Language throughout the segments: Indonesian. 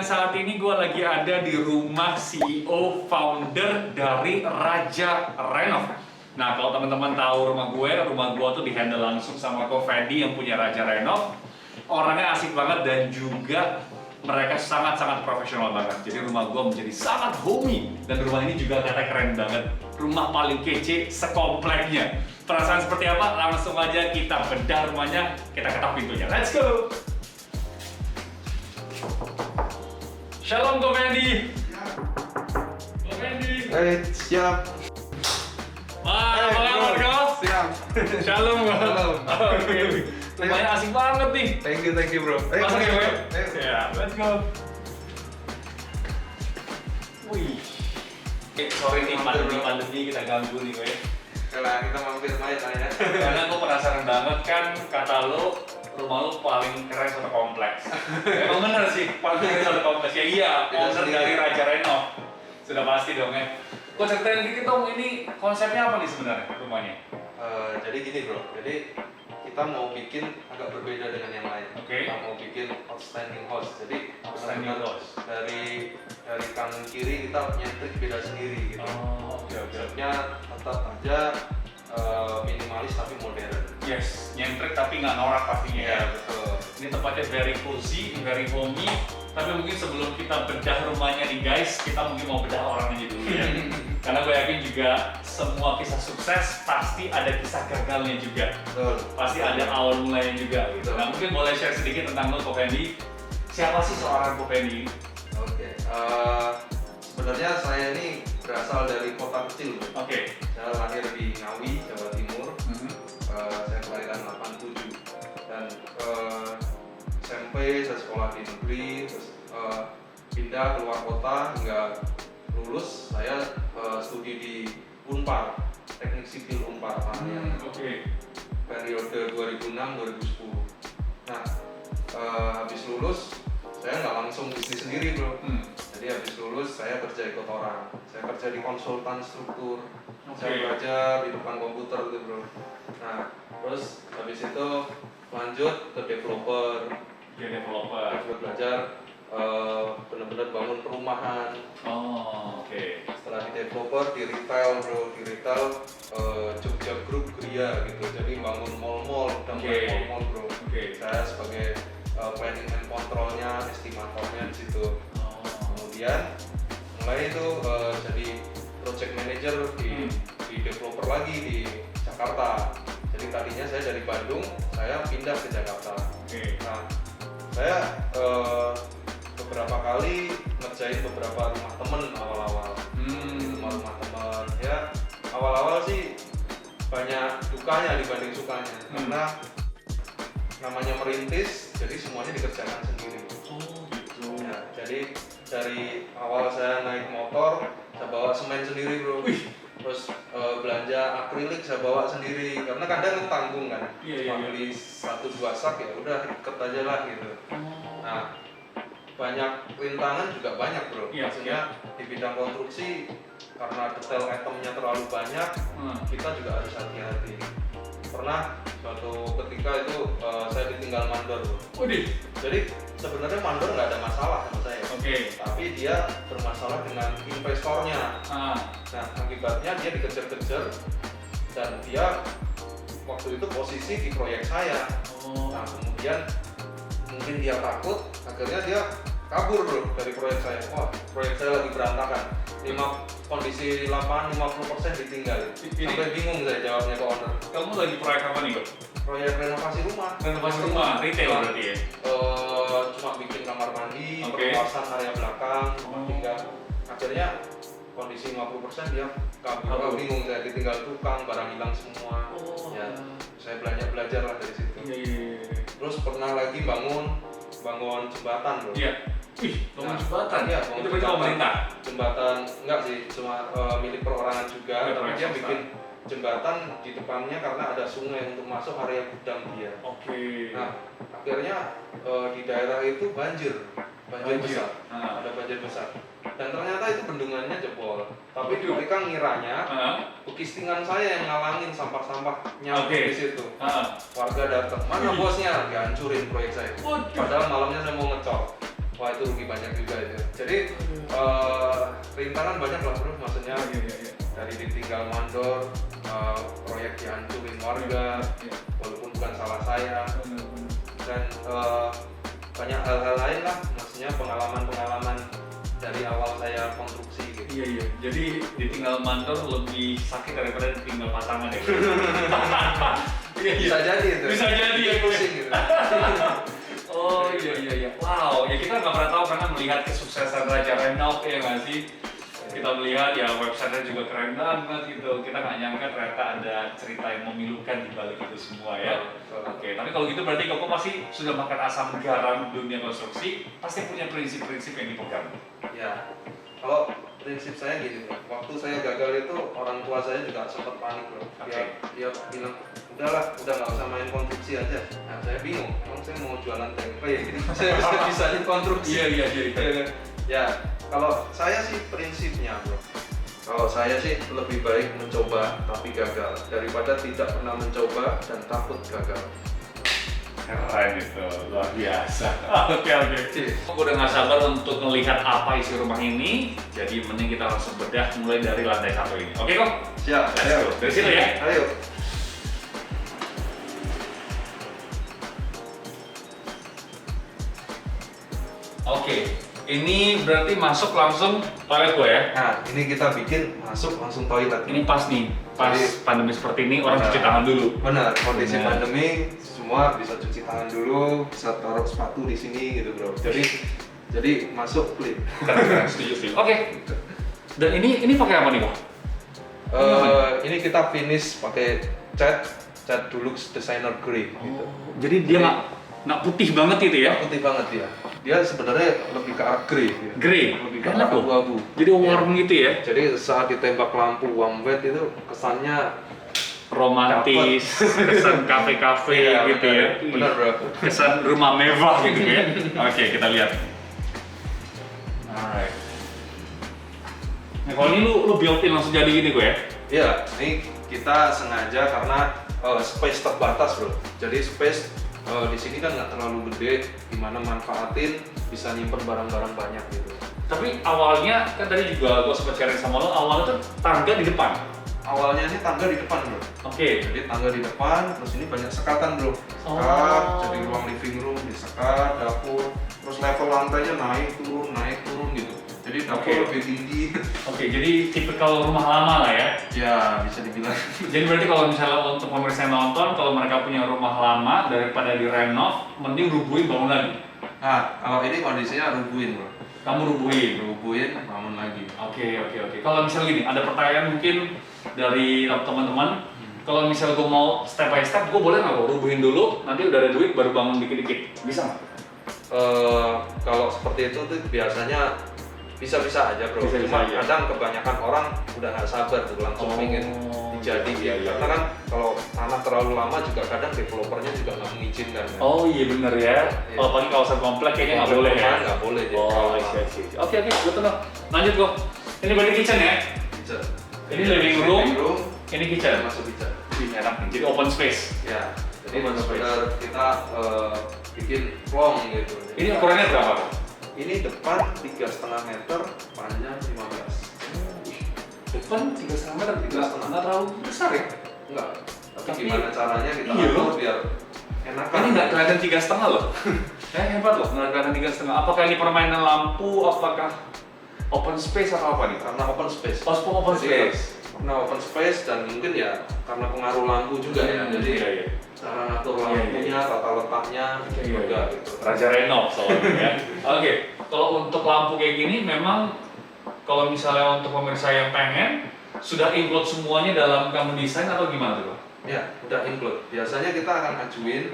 dan saat ini gue lagi ada di rumah CEO founder dari Raja Renov. Nah, kalau teman-teman tahu rumah gue tuh di-handle langsung sama Ko Fendi yang punya Raja Renov. Orangnya asik banget dan juga mereka sangat-sangat profesional banget. Jadi rumah gue menjadi sangat homey dan rumah ini juga katanya keren banget. Rumah paling kece sekompleknya. Perasaan seperti apa? Langsung aja kita bedah rumahnya, kita ketok pintunya. Let's go! Shalom Ko Fendi. Ko Fendi. Siap. Wah, apa kabar kau? Siap. Shalom Ko. Shalom. Oke. Rumahnya asik banget nih. Thank you bro. Masuk ya, Web? Ayo. Ya, let's go. Wih. Sorry nih, pandemi kita ganggu nih, Web. Kalau kita mampir main lah ya. Karena gue penasaran banget kan, kata lo rumah lo paling keren satu kompleks. Emang bener sih, paling keren satu kompleks. Ya iya, owner dari Raja Renov. Sudah pasti dong ya. Gue ceritain dikit dong, ini konsepnya apa nih sebenarnya rumahnya? Jadi gini bro, jadi kita mau bikin agak berbeda dengan yang lain. Oke. Kita mau bikin outstanding house. Jadi Outstanding benar-benar house. dari kanan kiri kita nyentrik beda sendiri gitu. Oh, oke. Konsepnya tetap aja minimalis tapi modern. Yes, nyentrik tapi nggak norak pastinya ya. Betul. Ini tempatnya very cozy, very homey. Tapi mungkin sebelum kita bedah rumahnya nih guys, kita mungkin mau bedah orangnya dulu ya. Karena gue yakin juga semua kisah sukses pasti ada kisah gagalnya juga. Betul. Pasti ada awal mulanya juga gitu. Nah mungkin boleh share sedikit tentang lo Ko Fendi. Siapa sih seorang Ko Fendi? Oke. Sebenarnya saya ini berasal dari kota kecil. Bro. Oke. Saya lahir di Ngawi, Jawa Timur. Saya kelahiran 87 dan SMP saya sekolah di negeri, terus pindah keluar kota hingga lulus. Saya studi di Unpar, Teknik Sipil Unpar namanya. Oke. Periode 2006-2010. Nah, habis lulus saya nggak langsung bisnis sendiri bro. Jadi habis lulus saya kerja ikut orang. Saya kerja di konsultan struktur. Saya belajar di depan komputer gitu bro. Nah, terus habis itu lanjut ke developer. Dia developer. Saya belajar benar-benar bangun perumahan. Oh, oke. Setelah di developer di retail bro, di retail Jogja Group Gria gitu. Jadi bangun mall-mall dan mall-mall bro. Saya sebagai planning and controlnya, estimatornya di situ. Kemudian mulai itu jadi project manager di developer lagi di Jakarta. Jadi tadinya saya dari Bandung, saya pindah ke Jakarta. Nah, saya beberapa kali ngerjain beberapa rumah temen awal-awal. Rumah temen ya awal-awal sih banyak dukanya dibanding sukanya. Karena namanya merintis, jadi semuanya dikerjakan sendiri. Oh gitu. Ya, jadi dari awal saya naik motor, saya bawa semen sendiri bro. Terus belanja akrilik saya bawa sendiri, karena kadang tanggung kan. Cuma beli 1-2 sak ya udah iket aja lah gitu. Nah, banyak rintangan juga banyak bro. Maksudnya di bidang konstruksi karena detail itemnya terlalu banyak, kita juga harus hati-hati. Pernah suatu ketika itu saya ditinggal mandor bro. Jadi sebenarnya mandor nggak ada masalah sama saya. Tapi dia bermasalah dengan investornya. Nah akibatnya dia dikejar-kejar dan dia waktu itu posisi di proyek saya. Nah kemudian mungkin dia takut, akhirnya dia kabur bro dari proyek saya. Wah proyek saya lagi berantakan. Kondisi lapangan 50% ditinggal. Sampai bingung saya jawabnya ke owner. Kamu lagi proyek apa nih, Bro? Proyek renovasi rumah. Renovasi rumah, retail berarti ya? Cuma bikin kamar mandi, perluasan area belakang, tinggal. Akhirnya kondisi 50% dia kabur. Bingung saya, ditinggal tukang, barang hilang semua. Ya, saya belajar lah dari situ. Terus pernah lagi bangun jembatan bro. Bangun jembatan? Iya, itu berarti pemerintah? Jembatan, enggak sih, cuma milik perorangan juga. Tapi dia bikin jembatan di depannya karena ada sungai untuk masuk area gudang dia. Nah, akhirnya di daerah itu banjir besar. Ada banjir besar. Dan ternyata itu bendungannya jebol. Tapi mereka ngiranya pekistingan saya yang ngalangin sampah-sampah nyampe di situ. Warga datang, mana bosnya? Dihancurin proyek saya. Padahal malamnya saya mau ngecor. wah itu rugi banyak juga itu. Jadi rintangan banyak lah bro, maksudnya dari ditinggal mandor, proyek dihancurin warga, walaupun bukan salah saya, dan banyak hal-hal lain lah, maksudnya pengalaman-pengalaman dari awal saya konstruksi gitu. Iya. Jadi ditinggal mandor lebih sakit daripada ditinggal pasangan ya. Bisa jadi itu. Bisa jadi ya. Pusing gitu. Oh iya. Wow, ya kita nggak pernah tahu karena melihat kesuksesan Raja Renov ya nggak sih? Kita melihat ya websitenya juga keren banget gitu. Kita nggak nyangka ternyata ada cerita yang memilukan di balik itu semua ya. Oke, tapi kalau gitu berarti Koko pasti sudah makan asam garam dunia konstruksi, pasti punya prinsip-prinsip yang dipegang. Ya, kalau prinsip saya gini bro, waktu saya gagal itu orang tua saya juga sempat panik bro. Dia bilang, udah nggak usah main konstruksi aja. Nah saya bingung, emang saya mau jualan tempe gitu. Saya bisa di konstruksi. Iya. Ya, kalau saya sih prinsipnya bro, kalau saya sih lebih baik mencoba tapi gagal daripada tidak pernah mencoba dan takut gagal. Keren itu, luar biasa. Oke. Aku udah gak sabar untuk melihat apa isi rumah ini. Jadi mending kita langsung bedah mulai dari lantai 1 ini. Oke kok? Siap. Let's go. Dari situ ya. Ayo. Oke. Ini berarti masuk langsung toilet gue ya. Nah, ini kita bikin masuk langsung toilet. Ini pas nih, pas Jadi, pandemi seperti ini orang cuci tangan dulu. Benar, kondisi Benar. pandemi semua bisa cuci tangan dulu, bisa taruh sepatu di sini gitu bro. Jadi masuk clean. Keren, setuju sih. Oke. Dan ini pakai apa nih kok? Ini kita finish pakai cat Dulux Designer Grey gitu. Jadi dia nggak putih banget itu ya? Putih banget ya. Dia sebenarnya lebih ke arah grey. Ya. Grey. Lebih ke Enak arah loh. abu-abu. Jadi warm gitu ya? Jadi saat ditembak lampu warm white itu kesannya Romantis, kesan kafe-kafe iya, gitu benar, ya. Benar bro. Kesan rumah mewah gitu ya. Oke, kita lihat. Alright. Nah, kalau ini lu built in langsung jadi gini gue ya? Iya, ini kita sengaja karena space terbatas bro. Jadi space di sini kan nggak terlalu gede, dimana manfaatin bisa nyimpen barang-barang banyak gitu. Tapi awalnya kan tadi juga gue sempat sharing sama lo, awalnya tuh tangga di depan. Awalnya ini tangga di depan bro. Oke. Jadi tangga di depan, terus ini banyak sekatan bro. Jadi ruang living room disekat, dapur, terus level lantainya naik turun gitu. Jadi dapur lebih tinggi. Oke, jadi tipikal rumah lama lah ya. Ya bisa dibilang. Jadi berarti kalau misalnya untuk pemirsa yang nonton, kalau mereka punya rumah lama daripada direnov, mending rubuhin bangun lagi. Nah kalau ini kondisinya rubuhin bro. Kamu rubuhin. Bangun lagi. Oke. Kalau misalnya gini, ada pertanyaan mungkin dari teman-teman. Kalau misalnya gue mau step by step, gue boleh nggak rubuhin dulu, nanti udah ada duit baru bangun dikit-dikit, bisa nggak? Kalau seperti itu tuh biasanya bisa-bisa aja bro. Bisa-bisa Cuma aja. kadang kebanyakan orang udah nggak sabar tuh langsung pengen dijadiin. Iya. Karena kan kalau tanah terlalu lama juga kadang developernya juga nggak mengizinkan. Kan? Oh iya bener ya. Iya. Kalau pagi kawasan komplek kayaknya nggak boleh ya. Nggak boleh. Jadi Oh kalau iya. Oke, gue tenang. Lanjut kok. Ini berarti kitchen ya? Bisa. Ini living room. Ini kitchen. Masuk bisa. Ini enak nih. Jadi open space. Ya. Jadi Open benar-benar kita bikin plong gitu. Ini ukurannya berapa kok? Ini depan 3,5 meter, panjang 15. Depan 3,5 meter, 3,5 nggak terlalu besar ya? Enggak. Tapi Tapi- gimana caranya kita Iya, atur loh. biar enakan. Ini nggak kelihatan 3,5 loh. Hebat loh, nggak kelihatan 3,5. Apakah ini permainan lampu? Apakah open space atau apa nih? Karena open space. Oh, open Jadi, space. Karena open space dan mungkin ya karena pengaruh lampu juga ya. Jadi iya. cara ngatur Iya, lampunya, tata letaknya juga gitu. Raja Renov soalnya ya. Oke, kalau untuk lampu kayak gini memang kalau misalnya untuk pemirsa yang pengen sudah include semuanya dalam kamu desain atau gimana tuh? Ya, udah include. Biasanya kita akan ajuin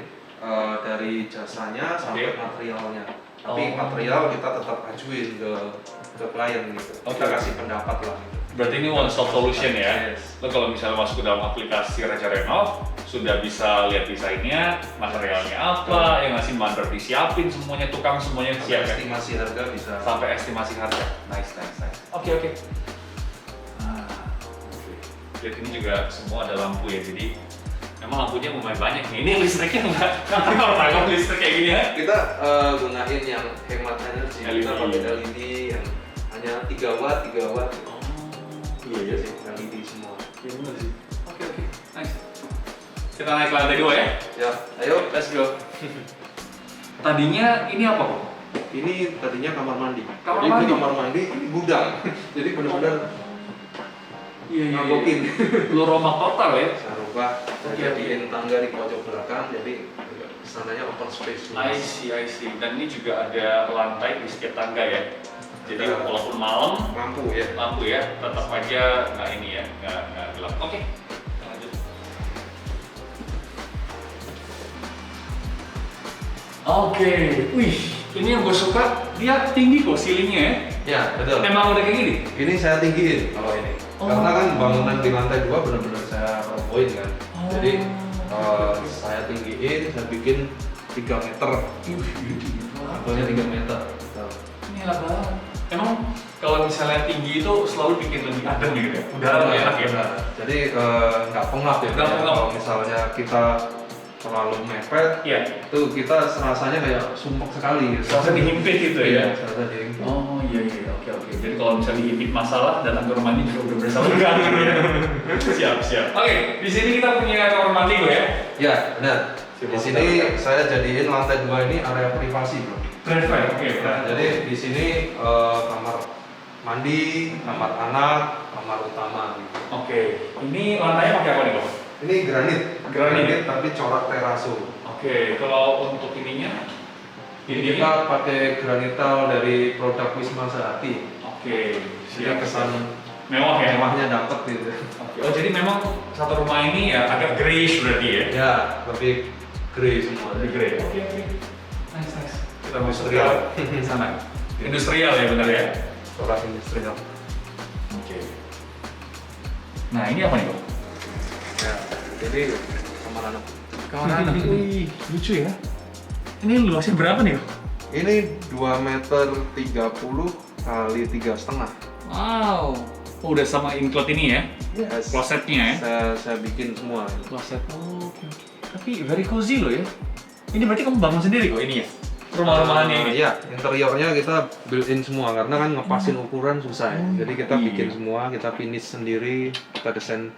dari jasanya sampai Oke. materialnya. Tapi Oh. material kita tetap ajuin ke klien gitu. Kita Oke. kasih pendapat lah gitu. Berarti ini one stop solution ya. Yes. Lo kalau misalnya masuk ke dalam aplikasi Raja Renov sudah bisa lihat desainnya, materialnya apa, yang ngasih mandor disiapin semuanya, tukang semuanya Sampai siap ya. estimasi harga bisa. Sampai estimasi harga. Nice. Oke. Nah, oke. Lihat ini juga semua ada lampu ya, jadi Emang lampunya lumayan banyak nih. Ini listriknya nggak? Kalau tangkap listrik kayak gini ya? Kita gunain yang hemat energi. Kita pakai LED yang hanya 3 watt, 3 watt. Oh, Iya sih, LED semua. iya benar sih. Oke, nice. Kita naik ke lantai 2 ya? Ya, ayo. Let's go. Tadinya ini apa kok? Ini tadinya kamar mandi. Kamar Jadi mandi? ini kamar mandi, ini gudang. Jadi benar-benar ngabokin. Lu rumah total ya? Saya rubah, saya jadiin tangga di pojok belakang, jadi sananya open space. I see. Dan ini juga ada lantai di setiap tangga ya? Jadi walaupun malam, Lampu ya. tetap aja nggak ini ya, nggak gelap. Oke, lanjut. Oke, wih, ini yang gue suka, dia tinggi kok ceilingnya ya? Ya, betul. Emang udah kayak gini? Ini saya tinggiin kalau ini. Karena kan bangunan di lantai 2 benar-benar saya robohin kan. Jadi saya tinggiin, saya bikin 3 meter. Levelnya 3 meter. Ini enak banget. Emang kalau misalnya tinggi itu selalu bikin lebih adem gitu ya? Udara lebih enak ya? Jadi nggak pengap ya. Nggak pengap. Kalau misalnya kita terlalu mepet, Iya. itu kita rasanya kayak sumpek sekali. Serasa dihimpit gitu ya? Serasa dihimpit. Oh iya, oke. Jadi kalau misalnya dihimpit masalah, datang ke rumah ini juga udah berasa lega gitu ya? Siap. Oke, di sini kita punya kamar mandi gue ya? Ya, benar. Di sini saya jadiin lantai 2 ini area privasi, bro. Private, oke. Nah, jadi di sini kamar mandi, kamar anak, kamar utama. Gitu. Oke, ini lantainya pakai apa nih kok? Ini granit, Granit. tapi corak teraso. Oke, kalau untuk ininya? Ini kita pakai granital dari produk Wisma Sehati. Oke, Jadi kesan mewah ya? mewahnya dapet gitu. Oke. Oh jadi memang satu rumah ini ya agak grayish berarti ya? Ya, lebih grey semua. Lebih grey. Oke. Nice. Kita masuk ke Industrial. sana. Industrial ya benar ya? Corak industrial. Oke. Nah ini apa nih kok? Ya, jadi kamar anak. Kamar anak. Wih, lucu ya. Ini luasnya berapa nih kok? Ini 2 meter 30 kali 3,5. Wow. Oh, udah sama include ini ya? Yes. Klosetnya ya? Saya bikin semua. Kloset. Oh, oke. Tapi very cozy loh ya. Ini berarti kamu bangun sendiri kok ini ya? Rumah-rumahannya ini? Iya, interiornya kita built-in semua karena kan ngepasin ukuran susah ya. Jadi kita bikin semua, kita finish sendiri, kita desain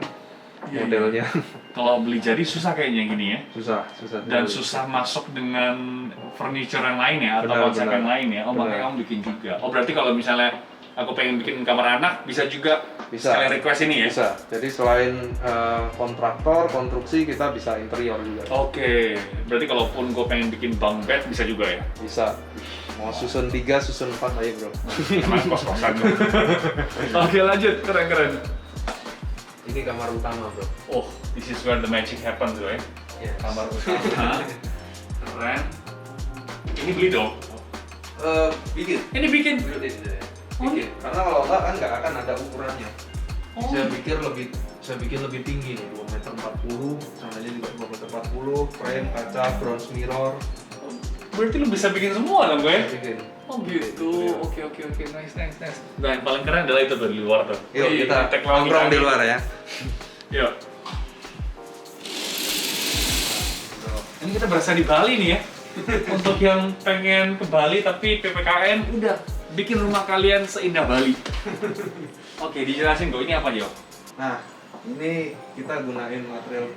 modelnya. Kalau beli jadi susah kayaknya yang gini ya? Susah. Dan susah masuk dengan furniture yang lain ya? Atau konsep yang lain ya? Oh, makanya kamu bikin juga. Oh, berarti kalau misalnya aku pengen bikin kamar anak, bisa juga sekalian request ini ya? Bisa. Jadi selain kontraktor, konstruksi, kita bisa interior juga. Oke, berarti kalaupun gue pengen bikin bunk bed, bisa juga ya? Bisa. Mau susun 3, susun 4 aja bro. Emang kos-kosan. Oke, lanjut. Keren. Ini kamar utama bro. Oh, this is where the magic happens loh ya? Yes. Kamar utama. Keren. Ini beli dong? Bikin. Ini bikin? Built-in ya. Oh, Bikin. Karena kalau enggak kan nggak akan ada ukurannya. Oh. Saya bikin lebih tinggi nih, 2 meter 40, sananya juga 2 meter 40, frame, kaca, bronze mirror. Berarti lu bisa bikin semua dong gue? Saya bikin. Oh gitu, oke, nice. Nah yang paling keren adalah itu tuh di luar tuh. Yuk Wih, kita teknologi nongkrong di canggih. luar ya. Yuk. Ini kita berasa di Bali nih ya. Untuk yang pengen ke Bali tapi PPKM, udah bikin rumah kalian seindah Bali. Oke, dijelasin gue ini apa Jo? Nah, ini kita gunain material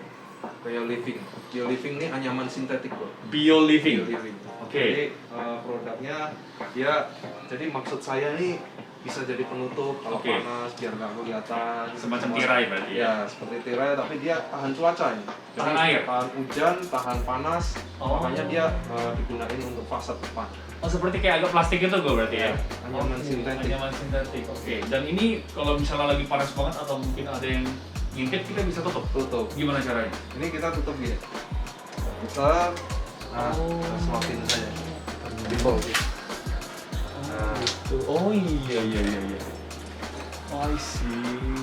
bioliving. Bioliving ini anyaman sintetik bro. Bio living. Oke. Jadi produknya dia, jadi maksud saya nih bisa jadi penutup kalau Oke. panas biar nggak kelihatan. Semacam tirai berarti ya? Ya, seperti tirai tapi dia tahan cuaca ini. Tahan Jadi, air? Tahan hujan, tahan panas. Oh. Makanya dia digunain untuk fasad depan. Oh seperti kayak agak plastik itu gue berarti ya? Anyaman Oke, sintetik. Anyaman sintetik. Oke. Dan ini kalau misalnya lagi panas banget atau mungkin ada yang ngintip kita bisa tutup. Tutup. Gimana caranya? Ini kita tutup gini. Kita Oh. kita suapin saja. Jempol gitu. Nah, Oh iya. Oh I see.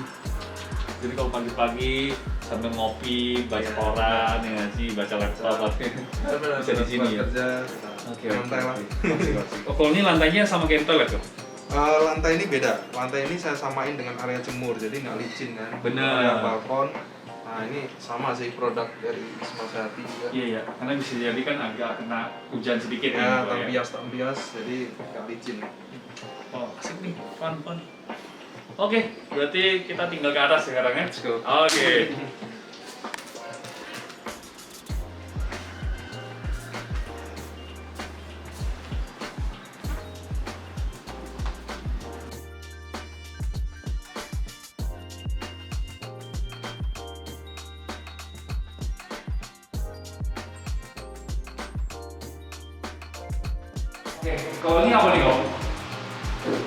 Jadi kalau pagi-pagi sambil ngopi, baca Iya. koran, ya nggak sih, baca laptop, bisa di sini ya? Kerja, Oke. lantai lah. Oh kalau ini lantainya sama kayak toilet tuh? Lantai ini beda. Lantai ini saya samain dengan area jemur, jadi nggak licin kan. Bener. Area balkon, Nah ini sama sih produk dari Wisma Sehati juga. Iya ya, karena bisa jadi kan agak kena hujan sedikit Ya, gitu ya. tampias, jadi nggak licin. Oh, asik nih, fun. Oke, berarti kita tinggal ke atas sekarang ya. Let's go. Oke. Oke, kalau ini apa nih Om?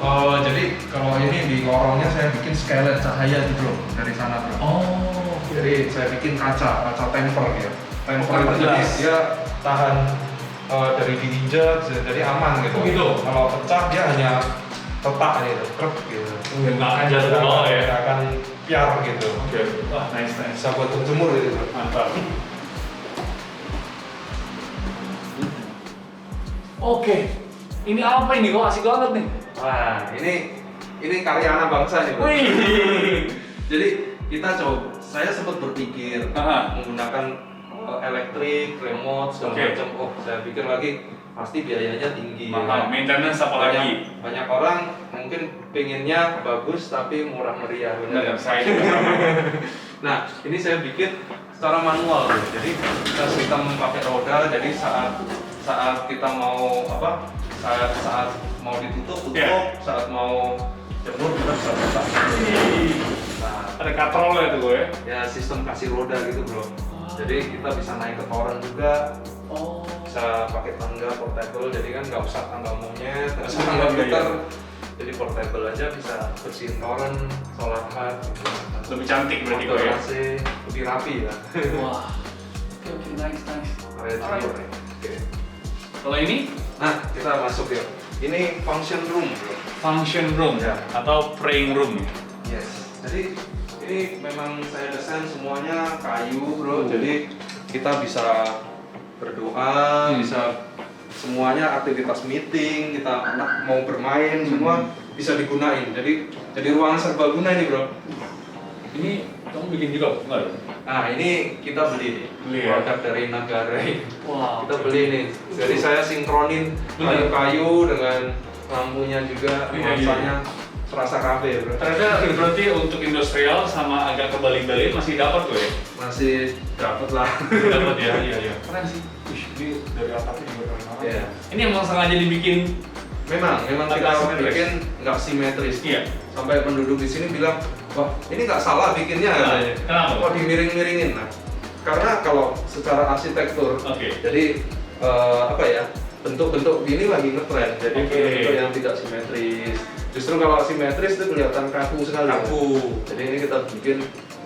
Oh, jadi kalau ini di lorongnya saya bikin skylight cahaya gitu loh dari sana bro. Oh, Jadi saya bikin kaca temper gitu. Temper Temper itu jadi gelas. dia tahan dari diinjak, jadi aman gitu. Oh, gitu? Kalau pecah dia hanya retak gitu, krep gitu. nggak akan jatuh ke bawah ya? Nggak akan piar gitu. Oke, wah nice. Bisa buat jemur gitu bro. Mantap. Oke, ini apa ini kok asik banget nih? Wah, ini karya anak bangsa nih bro. Wih. Jadi kita saya sempat berpikir Aha. menggunakan elektrik, remote, segala Oke. macam. Oh, saya pikir lagi pasti biayanya tinggi. Mahal, ya. maintenance apa lagi? Banyak orang mungkin pengennya bagus tapi murah meriah. Benar, Benar. saya juga sama. Nah, ini saya bikin secara manual. Jadi kita sistem pakai roda. Jadi saat kita mau saat mau ditutup, Yeah. saat mau jemur kita bisa buka. Nah, Ada katrolnya tuh gue ya? ya sistem kasih roda gitu bro. Jadi kita bisa naik ke toren juga, Oh. bisa pakai tangga portable. Jadi kan nggak usah tangga monyet, nggak usah Iya, tangga iya, putar. iya. Jadi portable aja bisa bersihin toren, solar head, gitu. Lebih cantik berarti kok ya? AC, lebih rapi ya. Wah. Oke, nice. Area Alright. timur ya. Oke. Kalau ini Nah, kita masuk ya. Ini function room bro. function room Ya. atau praying room. Yes. Jadi ini memang saya desain semuanya kayu bro. Jadi kita bisa berdoa, bisa semuanya aktivitas meeting, kita anak mau bermain semua bisa digunain. Jadi ruangan serbaguna ini bro. Ini kamu bikin juga enggak dong? Nah ini kita beli nih. Beli ya? Produk dari Nagara. Wah. Kita beli nih. Jadi saya sinkronin kayu-kayu dengan lampunya juga, Iya, nuansanya terasa kafe bro. Ternyata berarti untuk industrial sama agak kebalik-balik masih dapat tuh ya? Masih dapat lah. Dapat ya, iya. Keren sih. Wih, ini dari atapnya juga keren banget. Iya. Ini emang sengaja dibikin. Memang Agak kita simetris. bikin nggak simetris. Iya. Sampai penduduk di sini bilang, wah ini nggak salah bikinnya katanya. Kenapa? Kok dimiring-miringin? Nah, karena kalau secara arsitektur, Oke. jadi bentuk-bentuk gini lagi ngetren. Jadi Oke. bentuk yang tidak simetris. Justru kalau simetris itu kelihatan kaku sekali. Kaku. Jadi ini kita bikin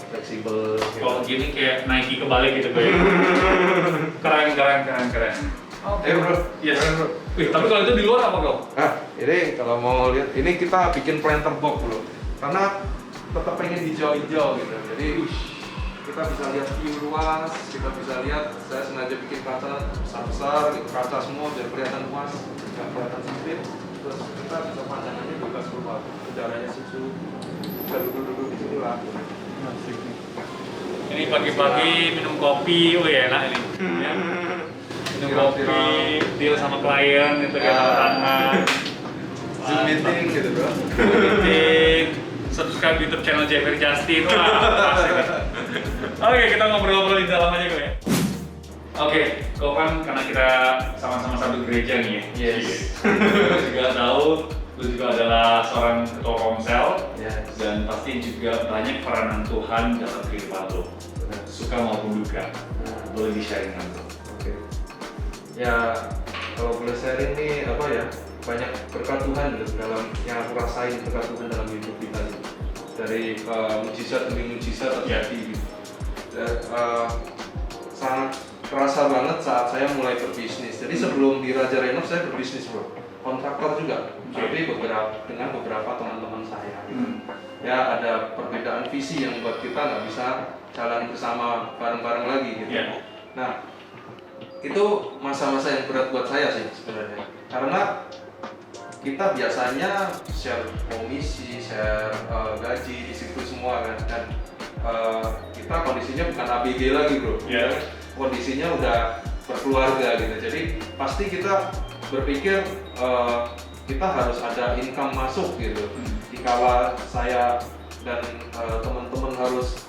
fleksibel. gitu. Kalau gini kayak Nike kebalik gitu gue. Keren. Oke. Bro. Yes. Keren, bro. Wih, tapi kalau itu di luar apa kok? Nah, ini kalau mau lihat, ini kita bikin planter box bro. Karena tetap pengen hijau-hijau gitu. Jadi kita bisa lihat view luas, kita bisa lihat. Saya sengaja bikin kaca besar-besar, gitu, kaca semua biar kelihatan luas, nggak kelihatan sempit. Terus kita bisa pandangannya bebas keluar. Udaranya sejuk. Bisa duduk-duduk di sini lah. Ini pagi-pagi minum kopi, wih enak ini. Ya. Minum kopi, deal sama klien, itu kayak tanda tangan. Zoom meeting gitu bro. Meeting, subscribe YouTube channel Jeffrey Justin. Wah, asik nih. Oke, kita ngobrol-ngobrol di dalam aja gue ya. Oke, kau kan karena kita sama-sama satu gereja nih ya. Yes. Lu juga tahu, lu juga adalah seorang ketua komsel Yes. dan pasti juga banyak peranan Tuhan dalam kehidupan lu. Suka maupun duka. Boleh di-sharing kan tuh. Oke. Ya kalau boleh sharing nih apa ya, banyak berkat Tuhan gitu dalam yang aku rasain, berkat Tuhan dalam hidup kita gitu. Dari mujizat demi mujizat terjadi gitu. Dan, sangat kerasa banget saat saya mulai berbisnis. Jadi sebelum di Raja Renov saya berbisnis bro, kontraktor juga, tapi dengan beberapa teman-teman saya. Gitu. Ya ada perbedaan visi yang buat kita nggak bisa jalan bersama bareng-bareng lagi gitu. Iya. Nah itu masa-masa yang berat buat saya sih sebenarnya, karena kita biasanya share komisi, share gaji di situ semua kan, dan kita kondisinya bukan ABG lagi bro, kondisinya udah berkeluarga gitu. Jadi pasti kita berpikir kita harus ada income masuk gitu. Dikala saya dan teman-teman harus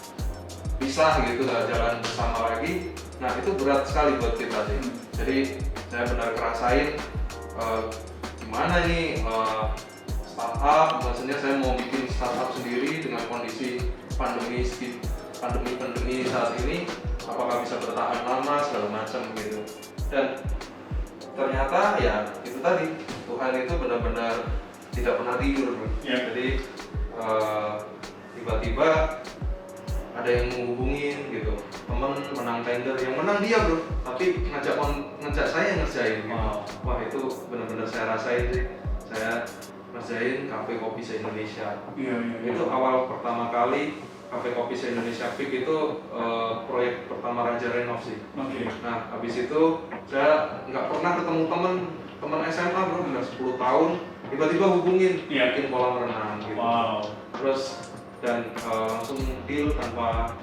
pisah gitu, nggak jalan bersama lagi, nah itu berat sekali buat kita sih. Jadi saya benar ngerasain gimana nih startup, maksudnya saya mau bikin startup sendiri dengan kondisi pandemi saat ini, apakah bisa bertahan lama segala macam gitu. Dan ternyata ya itu tadi, Tuhan itu benar-benar tidak pernah tidur bro. Jadi tiba-tiba ada yang menghubungin gitu, temen menang tender, yang menang dia bro, tapi ngajak saya ngerjain gitu. Wah itu benar-benar saya rasain sih, saya ngerjain Cafe Kopi se-Indonesia. Itu awal pertama kali Cafe Kopi se-Indonesia Peak itu proyek pertama Raja Renov sih. Nah habis itu saya nggak pernah ketemu teman SMA bro, udah 10 tahun, tiba-tiba hubungin bikin kolam renang gitu. Terus dan langsung deal tanpa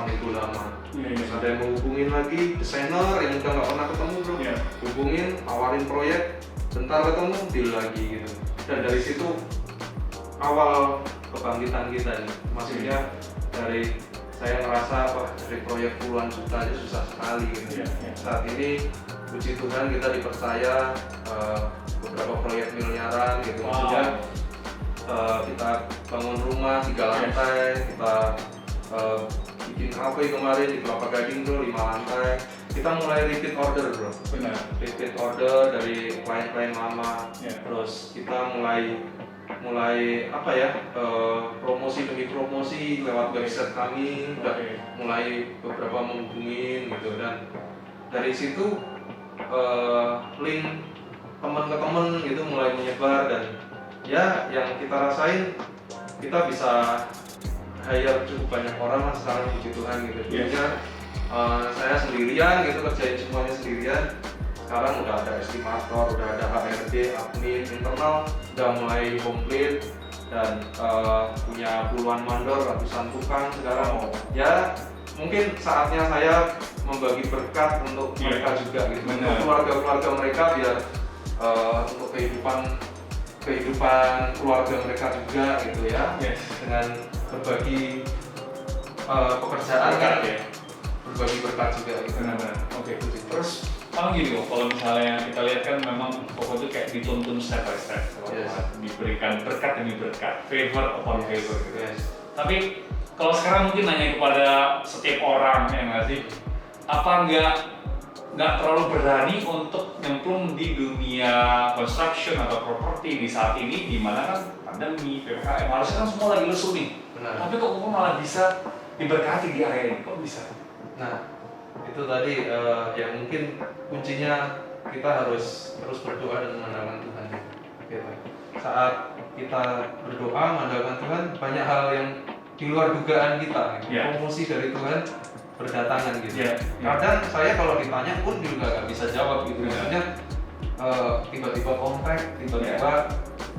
minggu lama. Terus ada yang menghubungin lagi, desainer yang udah nggak pernah ketemu bro, hubungin, tawarin proyek, bentar ketemu, deal lagi gitu. Dan dari situ awal kebangkitan kita nih, maksudnya dari saya ngerasa dari proyek puluhan juta aja susah sekali gitu. Saat ini puji Tuhan kita dipercaya beberapa proyek miliaran gitu. Maksudnya kita bangun rumah 3 lantai, kita bikin cafe kemarin di Kelapa Gading bro, 5 lantai. Kita mulai repeat order bro. Repeat order dari klien-klien lama. Terus kita mulai apa ya, promosi demi promosi lewat website kami, udah mulai beberapa menghubungin gitu. Dan dari situ link teman ke teman gitu mulai menyebar, dan ya yang kita rasain kita bisa hire cukup banyak orang lah sekarang, puji Tuhan gitu. Dulunya saya sendirian gitu, kerjain semuanya sendirian. Sekarang udah ada estimator, udah ada HRD, admin, internal udah mulai komplit, dan punya puluhan mandor, ratusan tukang sekarang. Ya mungkin saatnya saya membagi berkat untuk mereka juga gitu, untuk keluarga-keluarga mereka, biar untuk kehidupan keluarga mereka juga gitu ya, dengan berbagi pekerjaan kan, berbagi berkat juga gitu. Terus gini kok, kalau misalnya kita lihat kan memang Koko itu kayak dituntun step by step, diberikan berkat demi berkat, favor upon favor gitu. Tapi kalau sekarang mungkin nanya kepada setiap orang ya nggak sih, apa nggak terlalu berani untuk nyemplung di dunia construction atau properti di saat ini, di mana kan pandemi, PPKM, harusnya kan semua lagi lesu nih. Tapi kok Koko malah bisa diberkati di area ini, kok bisa? Nah itu tadi ya mungkin kuncinya kita harus terus berdoa dan mengandalkan Tuhan gitu. Saat kita berdoa mengandalkan Tuhan, banyak hal yang di luar dugaan kita gitu. Promosi dari Tuhan berdatangan gitu. Kadang saya kalau ditanya pun juga nggak bisa jawab gitu. Maksudnya tiba-tiba kontak, tiba-tiba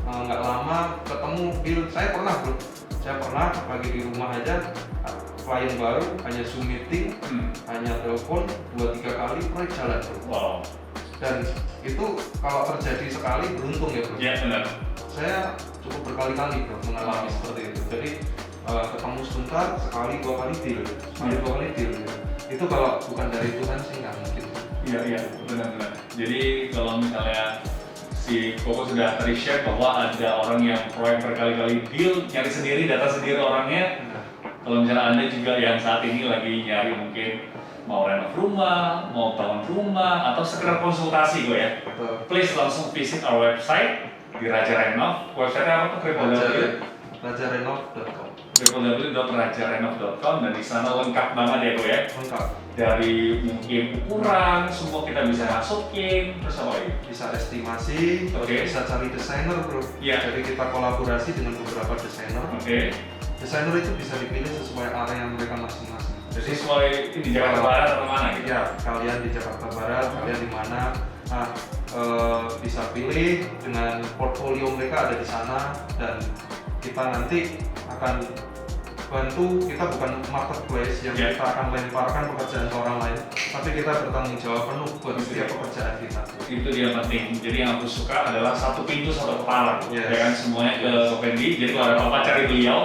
nggak lama ketemu deal. Saya pernah lagi di rumah aja, klien baru hanya Zoom meeting, hanya telepon 2-3 kali, proyek jalan bro. Dan itu kalau terjadi sekali beruntung ya bro. Saya cukup berkali-kali bro mengalami seperti itu. Jadi ketemu sebentar, sekali 2 kali deal, deal. Itu kalau bukan dari Tuhan sih nggak mungkin. Iya benar. Jadi kalau misalnya si Koko sudah tadi share bahwa ada orang yang proyek berkali-kali deal, nyari sendiri, data sendiri orangnya. Kalau misalnya Anda juga yang saat ini lagi nyari mungkin mau renov rumah, mau bangun rumah, atau sekedar konsultasi gue ya, please langsung visit our website di Raja Renov. Website-nya apa tuh? rajarenov.com www.rajarenov.com, dan di sana lengkap banget ya gue ya. Lengkap. Dari mungkin ukuran, semua kita bisa masukin, terus apa lagi? Bisa estimasi, bisa cari desainer bro. Jadi kita kolaborasi dengan beberapa desainer. Desainer itu bisa dipilih sesuai area mereka masing-masing. Jadi sesuai di Jakarta Barat atau mana gitu? Ya, kalian di Jakarta Barat, kalian di mana? Nah, bisa pilih dengan portfolio mereka ada di sana, dan kita nanti akan bantu, kita bukan marketplace yang kita akan lemparkan pekerjaan ke orang lain, tapi kita bertanggung jawab penuh buat setiap pekerjaan kita. Itu dia penting. Jadi yang aku suka adalah satu pintu satu kepala, Yes. ya kan, semuanya ke Fendi. Jadi kalau ada apa-apa cari beliau,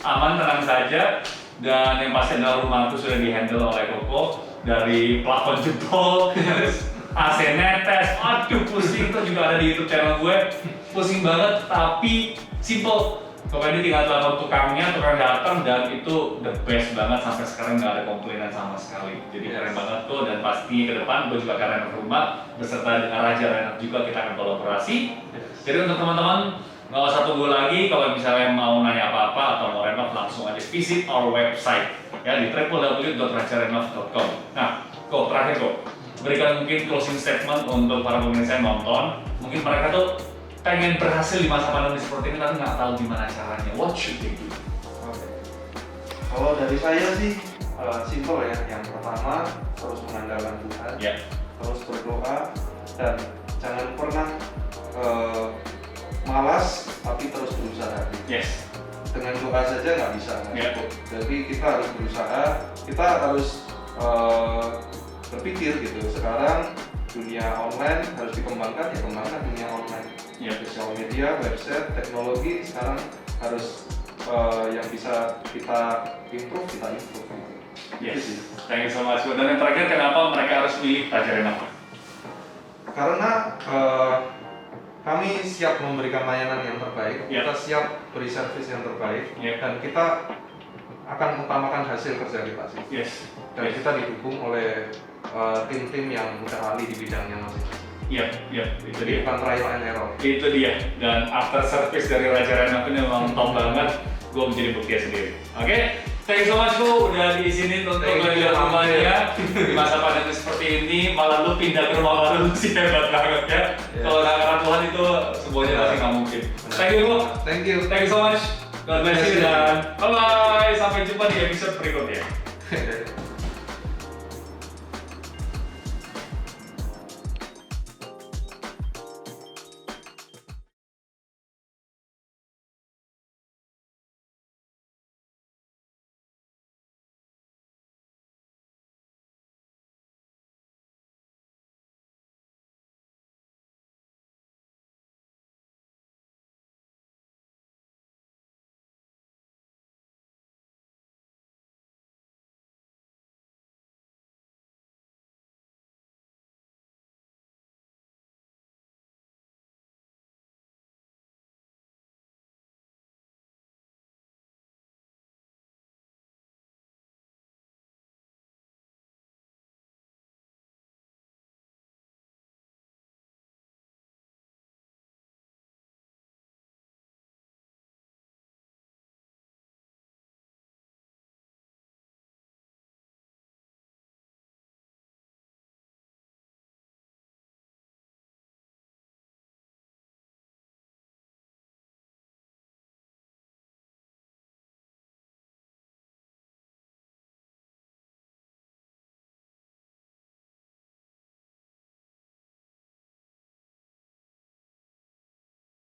aman, tenang saja. Dan yang pasti adalah rumah aku sudah dihandle oleh Koko, dari plafon jebol, terus AC netes, aduh pusing. Itu juga ada di YouTube channel gue, pusing banget tapi simple. Koko ini tinggal telepon tukang datang dan itu the best banget, sampai sekarang nggak ada komplainan sama sekali. Jadi keren banget tuh, dan pasti ke depan gue juga akan renov rumah beserta dengan Raja Renov juga kita akan kolaborasi. Jadi untuk teman-teman nggak usah tunggu lagi, kalau misalnya mau nanya apa-apa atau mau renov langsung aja visit our website ya di www.rajarenov.com. Nah, Kok terakhir kok berikan mungkin closing statement untuk para pemirsa yang nonton. Mungkin mereka tuh pengen berhasil di masa pandemi seperti ini tapi nggak tahu gimana caranya. What should they do? Oke. Kalau dari saya sih simple ya. Yang pertama terus mengandalkan Tuhan, terus berdoa, dan jangan pernah malas tapi terus berusaha. Yes. Dengan doa saja nggak bisa, nggak cukup. Jadi kita harus berusaha, kita harus berpikir gitu. Sekarang dunia online harus dikembangkan, ya kembangkan dunia online. Sosial media, website, teknologi sekarang harus yang bisa kita improve, kita improve. Yes, thank you so much. Dan yang terakhir, kenapa mereka harus pilih Raja Renov? Karena kami siap memberikan layanan yang terbaik, kita siap beri servis yang terbaik, dan kita akan utamakan hasil kerja kita sih. Dan kita didukung oleh tim-tim yang udah ahli di bidangnya masing-masing. Itu dia. Bukan trial and error. Itu dia. Dan after service dari Raja Renov ini memang top banget. Gue menjadi bukti sendiri. Oke, thank you so much Bu udah di sini untuk lihat rumahnya di masa pandemi seperti ini. Malah lu pindah ke rumah baru sih hebat banget ya. Kalau nggak karena Tuhan itu semuanya pasti nggak mungkin. Thank you Bu. Thank you. Thank you so much. God bless you dan bye bye. Sampai jumpa di episode berikutnya.